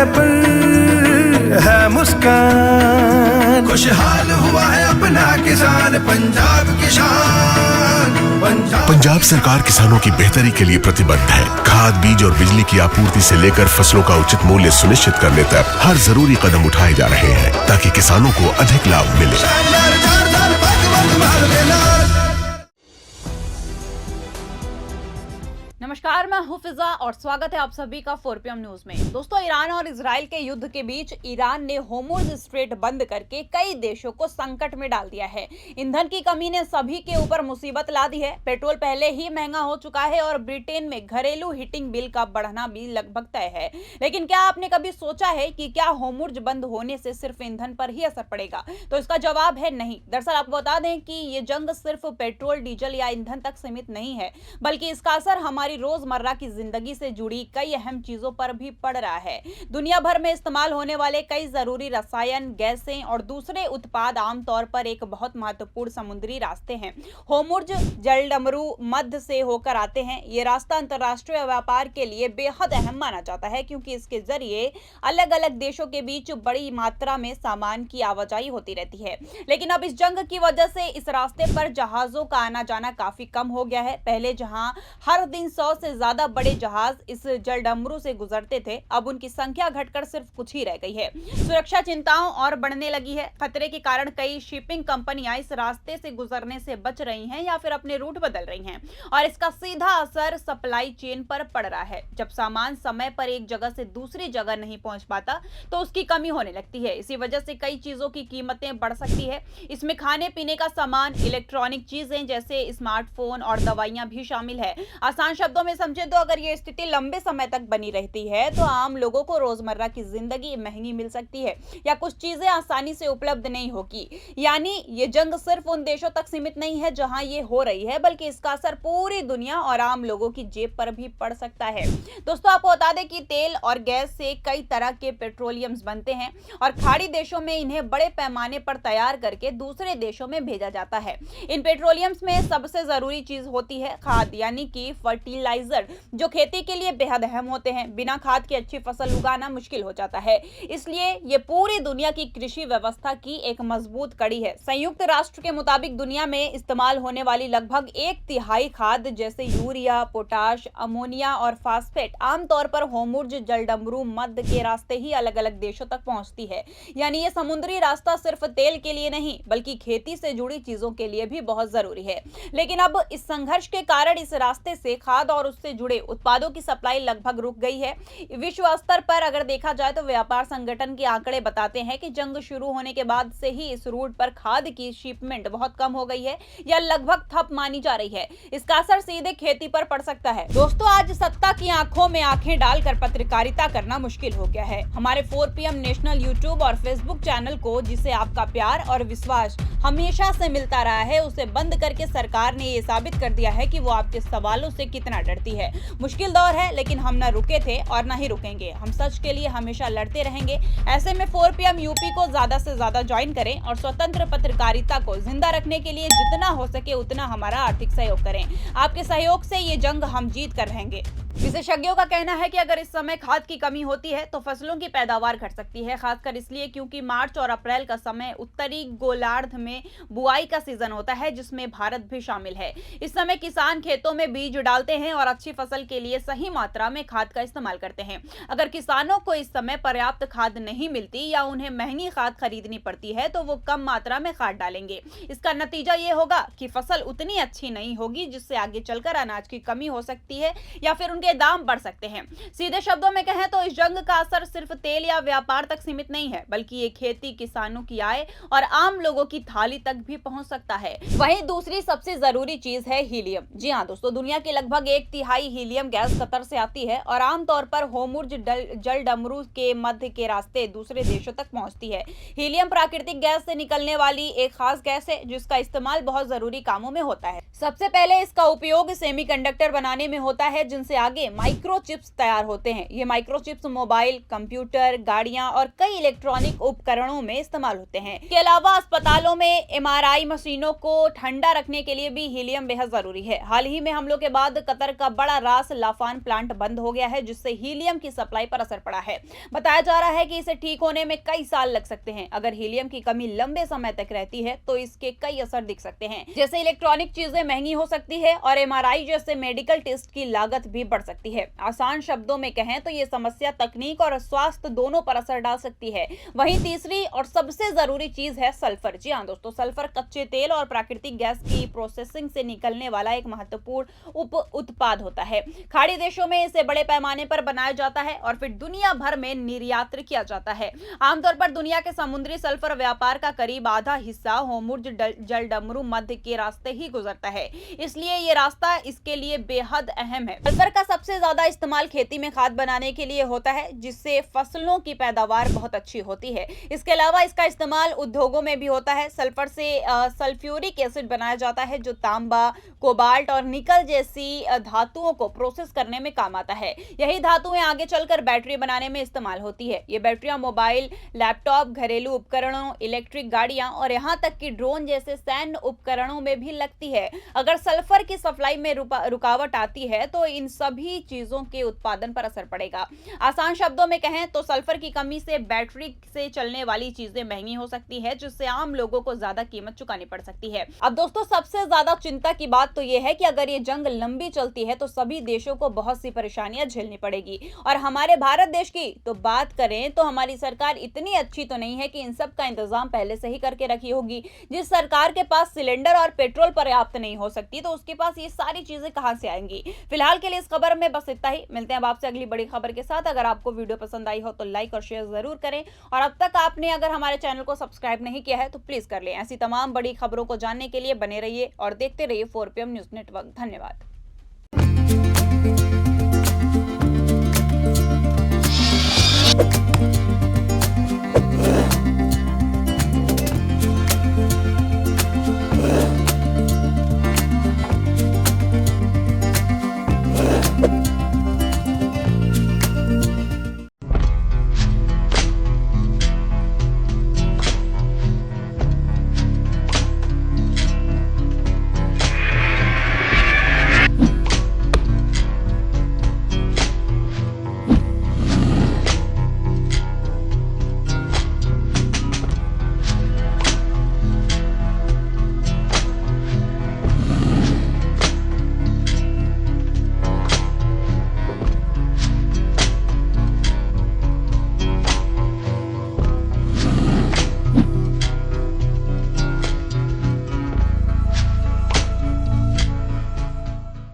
चेहरे पर है मुस्कान, खुशहाल हुआ है अपना किसान, पंजाब किसान। पंजाब सरकार किसानों की बेहतरी के लिए प्रतिबद्ध है। खाद, बीज और बिजली की आपूर्ति से लेकर फसलों का उचित मूल्य सुनिश्चित करने तक हर जरूरी कदम उठाए जा रहे हैं ताकि किसानों को अधिक लाभ मिले। नमस्कार, मैं हूं फिजा और स्वागत है आप सभी का 4 PM न्यूज में। दोस्तों, ईरान और इजराइल के युद्ध के बीच ईरान ने होर्मुज़ स्ट्रेट बंद करके कई देशों को संकट में डाल दिया है। ईंधन की कमी ने सभी के ऊपर मुसीबत ला दी है। पेट्रोल पहले ही महंगा हो चुका है और ब्रिटेन में घरेलू हीटिंग बिल का बढ़ना भी लगभग तय है। लेकिन क्या आपने कभी सोचा है कि क्या होर्मुज़ बंद होने से सिर्फ ईंधन पर ही असर पड़ेगा? तो इसका जवाब है नहीं। दरअसल आपको बता दें कि ये जंग सिर्फ पेट्रोल, डीजल या ईंधन तक सीमित नहीं है, बल्कि इसका असर हमारी रोजमर्रा की जिंदगी से जुड़ी कई अहम चीजों पर भी पड़ रहा है। दुनिया भर में इस्तेमाल होने वाले कई जरूरी रसायन, गैसें और दूसरे उत्पाद आमतौर पर एक बहुत महत्वपूर्ण समुद्री रास्ते हैं। होर्मुज़ जलडमरू मध्य से होकर आते हैं। ये रास्ता अंतर्राष्ट्रीय व्यापार के लिए बेहद अहम माना जाता है, क्योंकि इसके जरिए अलग अलग देशों के बीच बड़ी मात्रा में सामान की आवाजाही होती रहती है। लेकिन अब इस जंग की वजह से इस रास्ते पर जहाजों का आना जाना काफी कम हो गया है। पहले जहां हर दिन 100 से ज्यादा बड़े जहाज इस जलडमरू से गुजरते थे, अब उनकी संख्या घटकर सिर्फ कुछ ही रह गई है। सुरक्षा चिंताओं और बढ़ने लगी है। खतरे के कारण कई शिपिंग कंपनियां इस रास्ते से गुजरने से बच रही हैं या फिर अपने रूट बदल रही हैं, और इसका सीधा असर सप्लाई चेन पर पड़ रहा है। जब सामान समय पर एक जगह से दूसरी जगह नहीं पहुंच पाता तो उसकी कमी होने लगती है। इसी वजह से कई चीजों की कीमतें बढ़ सकती है। इसमें खाने पीने का सामान, इलेक्ट्रॉनिक चीजें जैसे स्मार्टफोन और दवाइयां भी शामिल है। आसान शब्दों में समझे तो अगर ये स्थिति लंबे समय तक बनी रहती है तो आम लोगों को रोजमर्रा की जिंदगी महंगी मिल सकती है या कुछ चीजें आसानी से उपलब्ध नहीं होगी। यानी ये जंग सिर्फ उन देशों तक सीमित नहीं है जहां ये हो रही है, बल्कि इसका असर पूरी दुनिया और आम लोगों की जेब पर भी पड़ सकता है। दोस्तों, आपको बता दें कि तेल और गैस से कई तरह के पेट्रोलियम्स बनते हैं और खाड़ी देशों में इन्हें बड़े पैमाने पर तैयार करके दूसरे देशों में भेजा जाता है। इन पेट्रोलियम्स में सबसे जरूरी चीज होती है खाद, यानी कि फर्टिलाइजर, जो खेती के लिए बेहद अहम होते हैं। बिना खाद के अच्छी फसल उगाना मुश्किल हो जाता है, इसलिए ये पूरी दुनिया की कृषि व्यवस्था की एक मजबूत कड़ी है। संयुक्त राष्ट्र के मुताबिक दुनिया में इस्तेमाल होने वाली लगभग 1/3 खाद जैसे यूरिया, पोटाश, अमोनिया और फास्फेट आमतौर पर होर्मुज़ जलडमरू मध्य के रास्ते ही अलग अलग देशों तक पहुंचती है। यानी ये समुद्री रास्ता सिर्फ तेल के लिए नहीं, बल्कि खेती से जुड़ी चीजों के लिए भी बहुत जरूरी है। लेकिन अब इस संघर्ष के कारण इस रास्ते से खाद और उससे जुड़े उत्पादों की सप्लाई लगभग रुक गई है। विश्व स्तर पर अगर देखा जाए तो व्यापार संगठन के आंकड़े बताते हैं कि जंग शुरू होने के बाद से ही इस रूट पर खाद की शिपमेंट बहुत कम हो गई है या लगभग ठप मानी जा रही है। इसका असर सीधे खेती पर पड़ सकता है। दोस्तों, आज सत्ता की आंखों में आंखें डालकर पत्रकारिता करना मुश्किल हो गया है। हमारे 4 PM नेशनल यूट्यूब और फेसबुक चैनल को, जिसे आपका प्यार और विश्वास हमेशा से मिलता रहा है, उसे बंद करके सरकार ने ये साबित कर दिया है कि वो आपके सवालों से कितना डरती है। मुश्किल दौर है, लेकिन हम न रुके थे और न ही रुकेंगे। हम सच के लिए हमेशा लड़ते रहेंगे। ऐसे में 4 PM यूपी को ज्यादा से ज्यादा ज्वाइन करें और स्वतंत्र पत्रकारिता को जिंदा रखने के लिए जितना हो सके उतना हमारा आर्थिक सहयोग करें। आपके सहयोग से ये जंग हम जीत कर रहेंगे। विशेषज्ञों का कहना है कि अगर इस समय खाद की कमी होती है तो फसलों की पैदावार घट सकती है, खासकर इसलिए क्योंकि मार्च और अप्रैल का समय उत्तरी गोलार्ध में बुआई का सीजन होता है, जिसमें भारत भी शामिल है। इस समय किसान खेतों में बीज डालते हैं और अच्छी फसल के लिए सही मात्रा में खाद का इस्तेमाल करते हैं। अगर किसानों को इस समय पर्याप्त खाद नहीं मिलती या उन्हें महंगी खाद खरीदनी पड़ती है तो वो कम मात्रा में खाद डालेंगे। इसका नतीजा ये होगा कि फसल उतनी अच्छी नहीं होगी, जिससे आगे चलकर अनाज की कमी हो सकती है या फिर उनके दाम बढ़ सकते हैं। सीधे शब्दों में कहें तो इस जंग का असर सिर्फ तेल या व्यापार तक सीमित नहीं है, बल्कि ये खेती, किसानों की आय और आम लोगों की थाली तक भी पहुंच सकता है। वहीं दूसरी सबसे जरूरी चीज है हीलियम। जी हाँ दोस्तों, दुनिया की लगभग 1/3 हीलियम गैस कतर से आती है और आमतौर पर होर्मुज़ जलडमरू के मध्य के रास्ते दूसरे देशों तक पहुंचती है। हीलियम प्राकृतिक गैस से निकलने वाली एक खास गैस है, जिसका इस्तेमाल बहुत जरूरी कामों में होता है। सबसे पहले इसका उपयोग सेमीकंडक्टर बनाने में होता है, जिनसे आगे माइक्रोचिप्स तैयार होते हैं। ये माइक्रोचिप्स मोबाइल, कंप्यूटर, गाड़ियां और कई इलेक्ट्रॉनिक उपकरणों में इस्तेमाल होते हैं। इसके अलावा अस्पतालों में MRI मशीनों को ठंडा रखने के लिए भी हीलियम बेहद जरूरी है। हाल ही में हमलों के बाद कतर सल्फर का बड़ा रास लाफान प्लांट बंद हो गया है, जिससे हीलियम की सप्लाई पर असर पड़ा है। बताया जा रहा है कि इसे ठीक होने में कई साल लग सकते हैं। अगर हीलियम की कमी लंबे समय तक रहती है तो इसके कई असर दिख सकते हैं, जैसे इलेक्ट्रॉनिक चीजें महंगी हो सकती है और एमआरआई जैसे मेडिकल टेस्ट की लागत भी बढ़ सकती है। आसान शब्दों में कहें तो ये समस्या तकनीक और स्वास्थ्य दोनों पर असर डाल सकती है। वहीं तीसरी और सबसे जरूरी चीज है सल्फर। जी हाँ दोस्तों, सल्फर कच्चे तेल और प्राकृतिक गैस की प्रोसेसिंग से निकलने वाला एक महत्वपूर्ण उप उत्पाद होता है। खाड़ी देशों में इसे बड़े पैमाने पर बनाया जाता है और फिर दुनिया भर में निर्यात किया जाता है। आमतौर पर दुनिया के समुद्री सल्फर व्यापार का करीब आधा हिस्सा होर्मुज जलडमरू मध्य के रास्ते ही गुजरता है, इसलिए ये रास्ता इसके लिए बेहद अहम है। सल्फर का सबसे ज्यादा इस्तेमाल खेती में खाद बनाने के लिए होता है, जिससे फसलों की पैदावार बहुत अच्छी होती है। इसके अलावा इसका इस्तेमाल उद्योगों में भी होता है। सल्फर से सल्फ्यूरिक एसिड बनाया जाता है, जो तांबा, कोबाल्ट और निकल जैसी धातुओं को प्रोसेस करने में काम आता है। यही धातुएं आगे चलकर बैटरी बनाने में इस्तेमाल होती है। ये बैटरियां मोबाइल, लैपटॉप, घरेलू उपकरणों, इलेक्ट्रिक गाड़ियां और यहां तक कि ड्रोन जैसे सैन्य उपकरणों में भी लगती है। अगर सल्फर की सप्लाई में रुकावट आती है तो इन सभी चीजों के उत्पादन पर असर पड़ेगा। आसान शब्दों में कहें तो सल्फर की कमी से बैटरी से चलने वाली चीजें महंगी हो सकती है, जिससे आम लोगों को ज्यादा कीमत चुकानी पड़ सकती है। अब दोस्तों, सबसे ज्यादा चिंता की बात तो यह है कि अगर ये जंग लंबी चलती है तो सभी देशों को बहुत सी परेशानियां झेलनी पड़ेगी। और हमारे भारत देश की तो बात करें तो हमारी सरकार इतनी अच्छी तो नहीं है कि इन सब का इंतजाम पहले से ही करके रखी होगी। जिस सरकार के पास सिलेंडर और पेट्रोल पर्याप्त नहीं हो सकती तो उसके पास ये सारी चीजें कहां से आएंगी। फिलहाल के लिए इस खबर में बस इतना ही। मिलते हैं अब आपसे अगली बड़ी खबर के साथ। अगर आपको वीडियो पसंद आई हो तो लाइक और शेयर जरूर करें, और अब तक आपने अगर हमारे चैनल को सब्सक्राइब नहीं किया है तो प्लीज कर लें। ऐसी तमाम बड़ी खबरों को जानने के लिए बने रहिए और देखते रहिए 4PM न्यूज नेटवर्क। धन्यवाद।